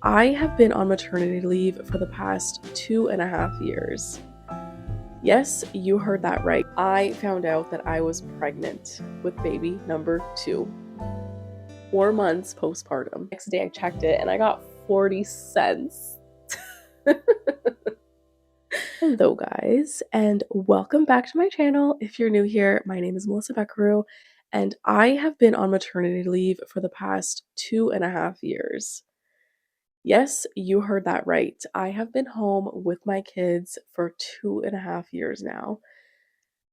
I have been on maternity leave for the past 2.5 years. Yes, you heard that right. I found out that I was pregnant with baby number 2, 4 months postpartum. Next day I checked it and I got 40 cents. Hello guys, and welcome back to my channel. If you're new here, my name is Melissa Beckereau, and I have been on maternity leave for the past 2.5 years. Yes, you heard that right. I have been home with my kids for 2.5 years now.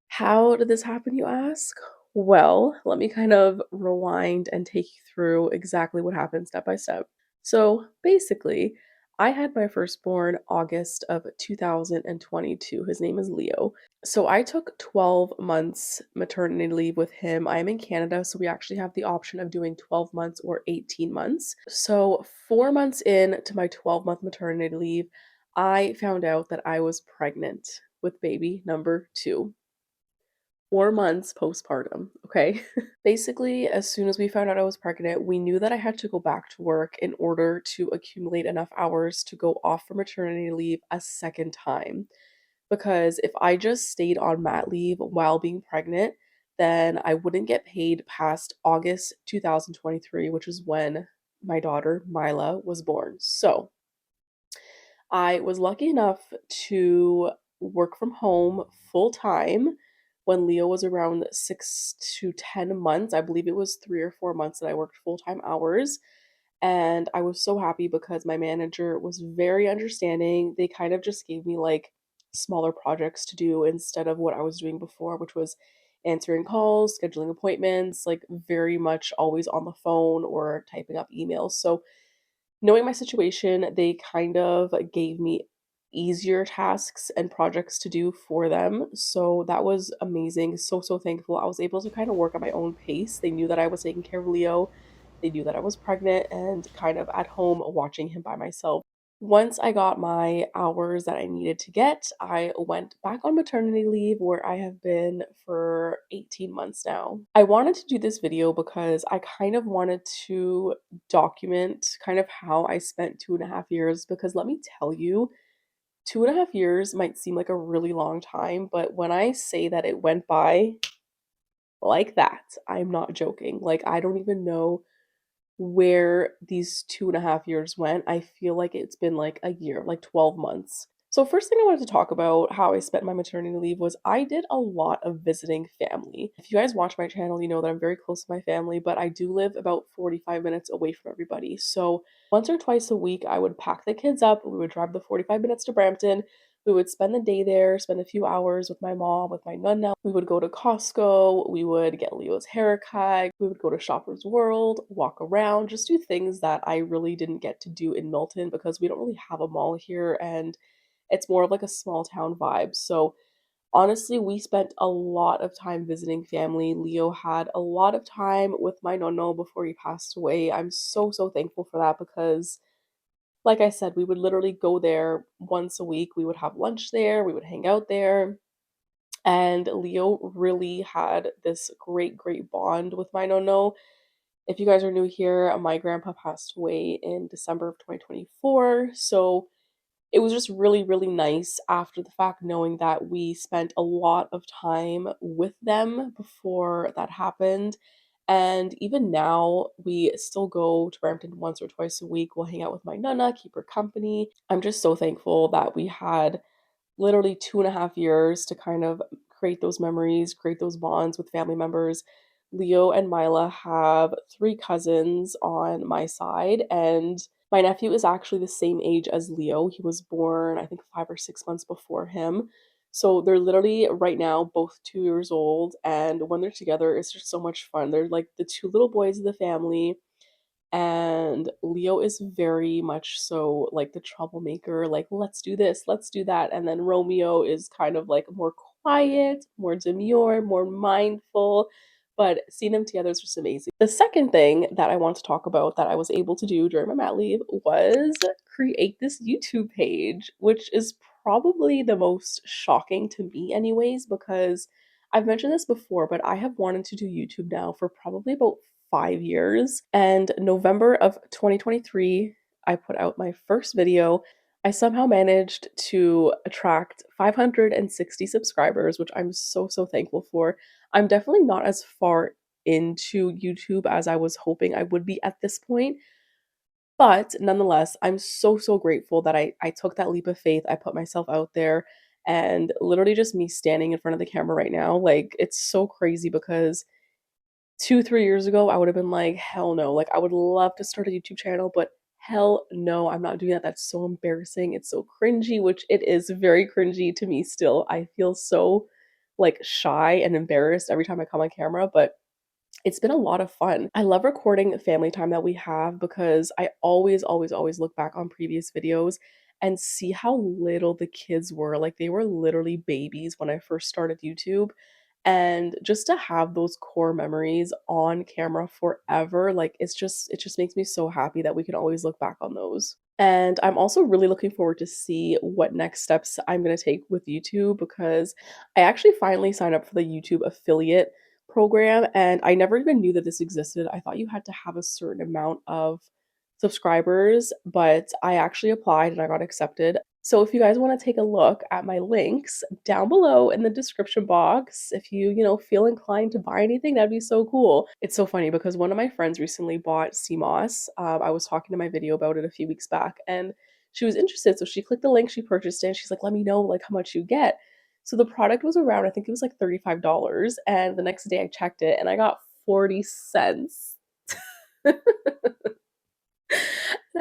How did this happen, you ask? Well, let me kind of rewind and take you through exactly what happened step by step. So basically, I had my firstborn August of 2022. His name is Leo. So I took 12 months maternity leave with him. I'm in Canada, so we actually have the option of doing 12 months or 18 months. So 4 months in to my 12-month maternity leave, I found out that I was pregnant with baby number 2. 4 months postpartum, okay? Basically, as soon as we found out I was pregnant, we knew that I had to go back to work in order to accumulate enough hours to go off for maternity leave a second time. Because if I just stayed on mat leave while being pregnant, then I wouldn't get paid past August 2023, which is when my daughter Mila was born. So I was lucky enough to work from home full time when Leo was around 6 to 10 months. I believe it was 3 or 4 months that I worked full time hours. And I was so happy because my manager was very understanding. They kind of just gave me like smaller projects to do instead of what I was doing before, which was answering calls, scheduling appointments, like very much always on the phone or typing up emails. So knowing my situation, they kind of gave me easier tasks and projects to do for them. So that was amazing. So thankful. I was able to kind of work at my own pace. They knew that I was taking care of Leo. They knew that I was pregnant and kind of at home watching him by myself. Once I got my hours that I needed to get, I went back on maternity leave where I have been for 18 months now. I wanted to do this video because I kind of wanted to document kind of how I spent 2.5 years because let me tell you, 2.5 years might seem like a really long time, but when I say that it went by like that, I'm not joking. Like, I don't even know where these 2.5 years went. I feel like it's been like a year, like 12 months. So, first thing I wanted to talk about how I spent my maternity leave was I did a lot of visiting family. If you guys watch my channel, you know that I'm very close to my family, but I do live about 45 minutes away from everybody. So, once or twice a week, I would pack the kids up. We would drive the 45 minutes to Brampton. We would spend the day there, spend a few hours with my mom, with my nonna. We would go to Costco. We would get Leo's haircut. We would go to Shoppers World, walk around, just do things that I really didn't get to do in Milton because we don't really have a mall here and it's more of like a small town vibe. So honestly, we spent a lot of time visiting family. Leo had a lot of time with my nonno before he passed away. I'm so thankful for that because like I said, we would literally go there once a week. We would have lunch there, we would hang out there. And Leo really had this great bond with my nonno. If you guys are new here, my grandpa passed away in December of 2024. So it was just really nice after the fact knowing that we spent a lot of time with them before that happened. And even now, we still go to Brampton once or twice a week. We'll hang out with my nonna, keep her company. I'm just so thankful that we had literally 2.5 years to kind of create those memories, create those bonds with family members. Leo and Mila have 3 cousins on my side, and my nephew is actually the same age as Leo. He was born, I think, 5 or 6 months before him. So they're literally right now both 2 years old, and when they're together, it's just so much fun. They're like the two little boys of the family, and Leo is very much so like the troublemaker, like, let's do this, let's do that. And then Romeo is kind of like more quiet, more demure, more mindful. But seeing them together is just amazing. The second thing that I want to talk about that I was able to do during my mat leave was create this YouTube page, which is probably the most shocking to me, anyways, because I've mentioned this before, but I have wanted to do YouTube now for probably about 5 years. And November of 2023, I put out my first video, I somehow managed to attract 560 subscribers, which I'm so, so thankful for. I'm definitely not as far into YouTube as I was hoping I would be at this point, but nonetheless, I'm so, so grateful that I took that leap of faith. I put myself out there, and literally just me standing in front of the camera right now, like, it's so crazy because 2, 3 years ago, I would have been like, "Hell no." Like, I would love to start a YouTube channel, but hell no, I'm not doing that. That's so embarrassing. It's so cringy, which it is very cringy to me still. I feel so, like, shy and embarrassed every time I come on camera, but it's been a lot of fun. I love recording family time that we have because I always, always, always look back on previous videos and see how little the kids were. Like, they were literally babies when I first started YouTube. And just to have those core memories on camera forever, like, it just makes me so happy that we can always look back on those. And I'm also really looking forward to see what next steps I'm gonna take with YouTube because I actually finally signed up for the YouTube affiliate program, and I never even knew that this existed. I thought you had to have a certain amount of subscribers, but I actually applied and I got accepted. So if you guys want to take a look at my links down below in the description box, if you feel inclined to buy anything, that'd be so cool. It's so funny because one of my friends recently bought CMOS. I was talking to my video about it a few weeks back, and she was interested. So she clicked the link, she purchased it, and she's like, "Let me know like how much you get." So the product was around, I think it was like $35, and the next day I checked it and I got 40 cents. And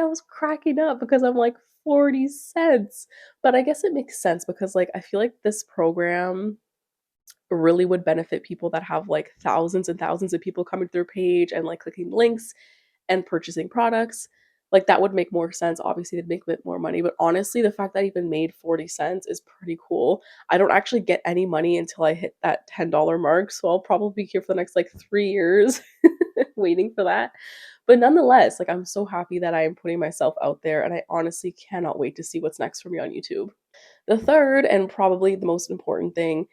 I was cracking up because I'm like, 40 cents. But I guess it makes sense because, like, I feel like this program really would benefit people that have like thousands and thousands of people coming to their page and like clicking links and purchasing products. Like, that would make more sense. Obviously, they'd make a bit more money, but honestly, the fact that I even made 40 cents is pretty cool. I don't actually get any money until I hit that $10 mark, so I'll probably be here for the next like 3 years waiting for that. But nonetheless, like, I'm so happy that I am putting myself out there, and I honestly cannot wait to see what's next for me on YouTube. The third and probably the most important thing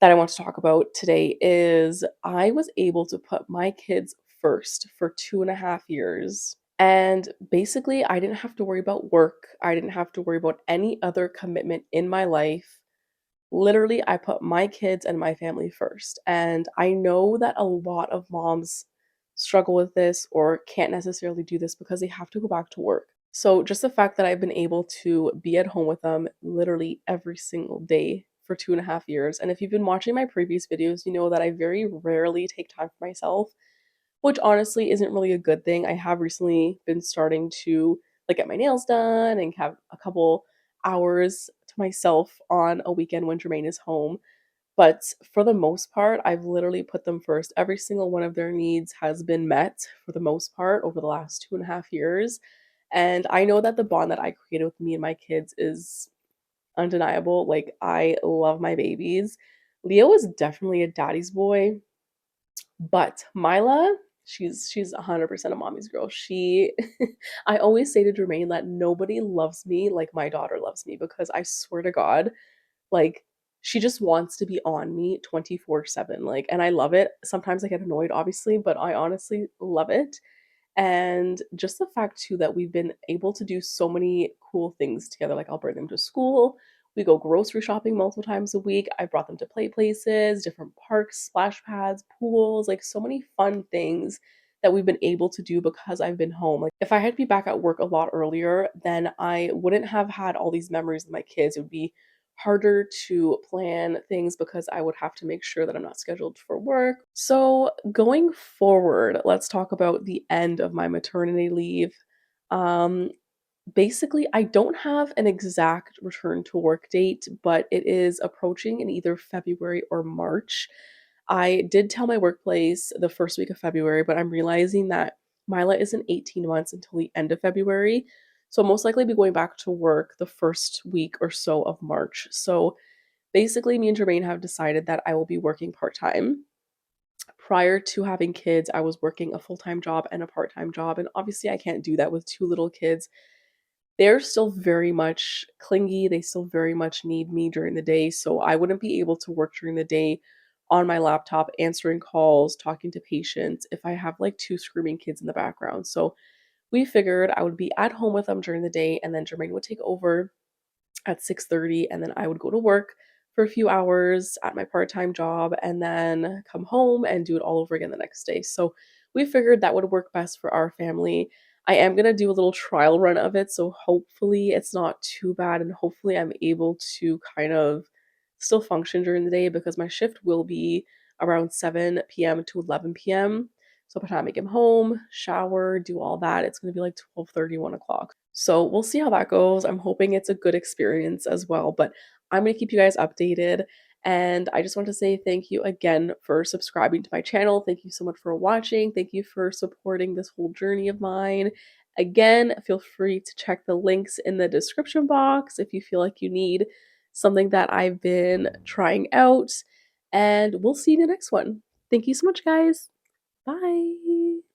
that I want to talk about today is I was able to put my kids first for 2.5 years. And basically, I didn't have to worry about work. I didn't have to worry about any other commitment in my life. Literally, I put my kids and my family first. And I know that a lot of moms struggle with this or can't necessarily do this because they have to go back to work. So, just the fact that I've been able to be at home with them literally every single day for 2.5 years. And if you've been watching my previous videos, you know that I very rarely take time for myself, which honestly isn't really a good thing. I have recently been starting to like get my nails done and have a couple hours to myself on a weekend when Jermaine is home. But for the most part, I've literally put them first. Every single one of their needs has been met for the most part over the last 2.5 years. And I know that the bond that I created with me and my kids is undeniable. Like, I love my babies. Leo is definitely a daddy's boy, but Mila, she's 100% a mommy's girl. She I always say to Jermaine that nobody loves me like my daughter loves me because I swear to God, like, she just wants to be on me 24/7, like, and I love it. Sometimes I get annoyed, obviously, but I honestly love it. And just the fact too that we've been able to do so many cool things together. Like, I'll bring them to school. We go grocery shopping multiple times a week. I brought them to play places, different parks, splash pads, pools, like so many fun things that we've been able to do because I've been home. Like, if I had to be back at work a lot earlier, then I wouldn't have had all these memories with my kids. It would be harder to plan things because I would have to make sure that I'm not scheduled for work. So, going forward, let's talk about the end of my maternity leave. Um, Basically, I don't have an exact return to work date, but it is approaching in either February or March. I did tell my workplace the first week of February, but I'm realizing that Mila isn't 18 months until the end of February. So I'll most likely be going back to work the first week or so of March. So basically, me and Jermaine have decided that I will be working part time. Prior to having kids, I was working a full time job and a part time job. And obviously, I can't do that with two little kids. They're still very much clingy. They still very much need me during the day. So I wouldn't be able to work during the day on my laptop, answering calls, talking to patients if I have like two screaming kids in the background. So we figured I would be at home with them during the day, and then Jermaine would take over at 6:30, and then I would go to work for a few hours at my part-time job and then come home and do it all over again the next day. So we figured that would work best for our family. I am going to do a little trial run of it, so hopefully it's not too bad and hopefully I'm able to kind of still function during the day because my shift will be around 7 p.m. to 11 p.m. So by the time I get home, shower, do all that, it's going to be like 12:30, 1 o'clock. So we'll see how that goes. I'm hoping it's a good experience as well, but I'm going to keep you guys updated. And I just want to say thank you again for subscribing to my channel. Thank you so much for watching. Thank you for supporting this whole journey of mine. Again, feel free to check the links in the description box if you feel like you need something that I've been trying out. And we'll see you in the next one. Thank you so much, guys. Bye.